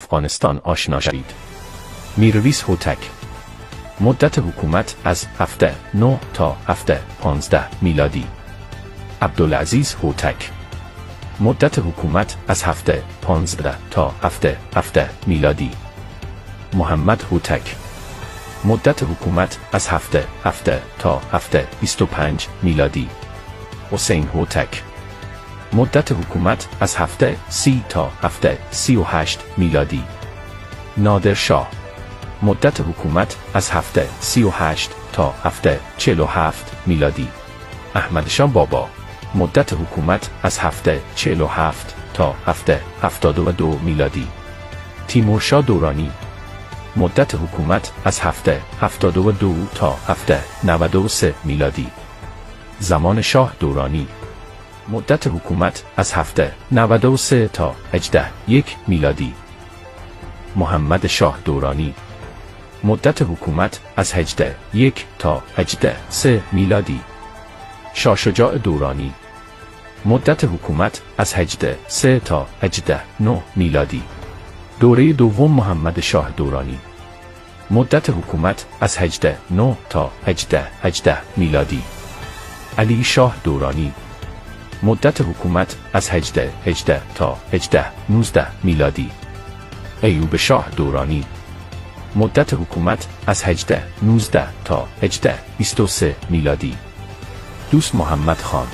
افغانستان آشنا شوید. میرویس هوتک. مدت حکومت از 79 تا 715 میلادی. عبدالعزیز هوتک. مدت حکومت از 715 تا 717 میلادی. محمد هوتک. مدت حکومت از 717 تا 725 میلادی. حسین هوتک. مدت حکومت از 730 تا 738 میلادی. نادر شاه. مدت حکومت از 738 تا 747 میلادی. احمد شاه بابا. مدت حکومت از 747 تا 772 میلادی. تیمور شاه دورانی. مدت حکومت از 772 تا 793 میلادی. زمان شاه دورانی. مدت حکومت از 793 تا 801 میلادی. محمد شاه دورانی. مدت حکومت از 801 تا 803 میلادی. شاه شجاع دورانی. مدت حکومت از 803 تا 809 میلادی. دوره دوم محمد شاه دورانی. مدت حکومت از 809 تا 818 میلادی. علی شاه دورانی. مدت حکومت از 818 تا 819 میلادی. ایوب شاه دورانی. مدت حکومت از 819 تا 823 میلادی. دوست محمد خان.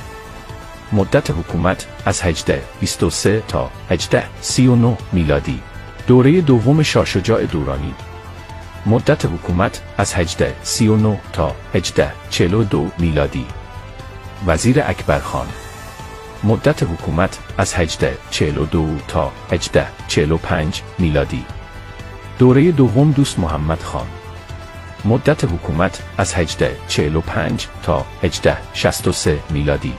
مدت حکومت از 823 تا 839 میلادی. دوره دوم شاه شجاع دورانی. مدت حکومت از 839 تا 842 میلادی. وزیر اکبر خان. مدت حکومت از 842 تا 845 میلادی. دوره دوم دوست محمد خان. مدت حکومت از 845 تا 863 میلادی.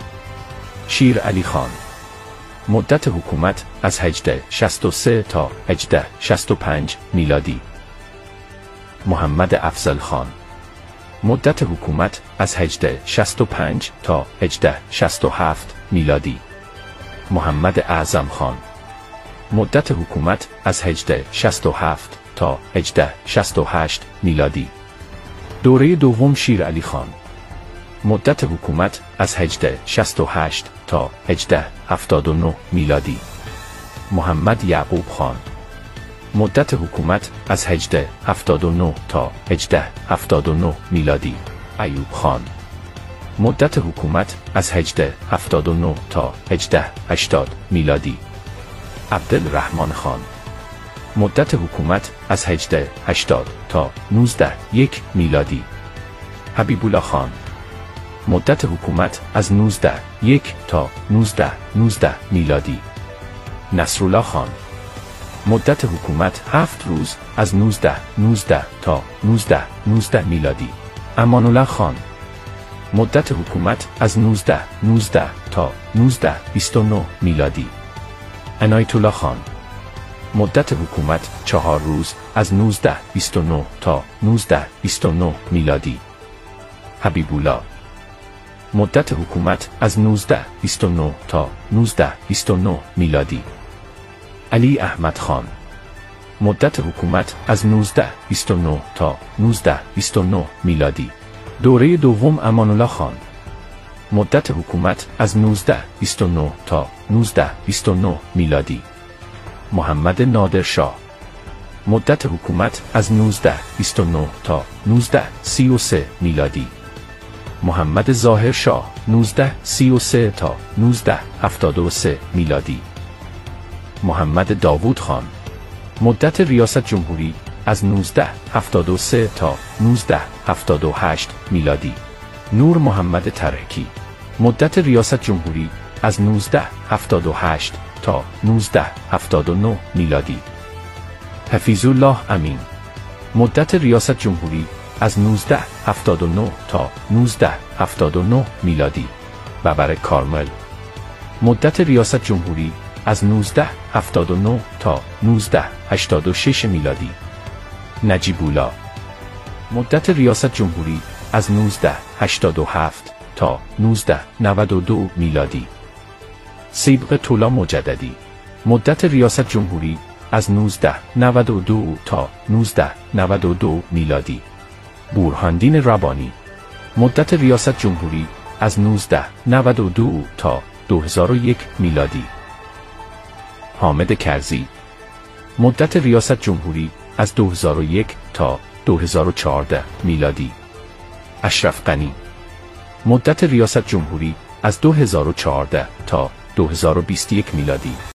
شیر علی خان. مدت حکومت از 863 تا 865 میلادی. محمد افضل خان. مدت حکومت از 865 تا 867 میلادی. محمد اعظم خان. مدت حکومت از 867 تا 868 میلادی. دوره دوم شیر علی خان. مدت حکومت از 868 تا 879 میلادی. محمد یعقوب خان. مدت حکومت از 879 تا 879 میلادی. ایوب خان. مدت حکومت از 879 تا 880 میلادی. عبدالرحمن خان. مدت حکومت از 880 تا 1901 میلادی. حبیب الله خان. مدت حکومت از 1901 تا 1919 میلادی. نصرالله خان. مدت حکومت 7 روز از 1919 تا 1919 میلادی. امان الله خان. مدت حکومت از 1919 تا 1929 میلادی. عنایت الله خان. مدت حکومت 4 روز از 1929 تا 1929 میلادی. حبیب الله. مدت حکومت از 1929 تا 1929 میلادی. علی احمد خان. مدت حکومت از 1929 تا 1929 میلادی. دوره دوم امان الله خان. مدت حکومت از 1929 تا 1929 میلادی. محمد نادر شاه. مدت حکومت از 1929 تا 1933 میلادی. محمد ظاهر شاه 1933 تا 1973 میلادی. محمد داوود خان. مدت ریاست جمهوری از 1973 تا 1978 میلادی. نور محمد ترکی. مدت ریاست جمهوری از 1978 تا 1979 میلادی. حفیظ الله امین. مدت ریاست جمهوری از 1979 تا 1979 میلادی. ببر کارمل. مدت ریاست جمهوری از 1979 تا 1986 میلادی. نجیب الله. مدت ریاست جمهوری از 1987 تا 1992 میلادی. صبغ طلا مجددی. مدت ریاست جمهوری از 1992 تا 1992 میلادی. برهاندین ربانی. مدت ریاست جمهوری از 1992 تا 2001 میلادی. حامد کرزی. مدت ریاست جمهوری از 2001 تا 2014 میلادی. اشرف غنی. مدت ریاست جمهوری از 2014 تا 2021 میلادی.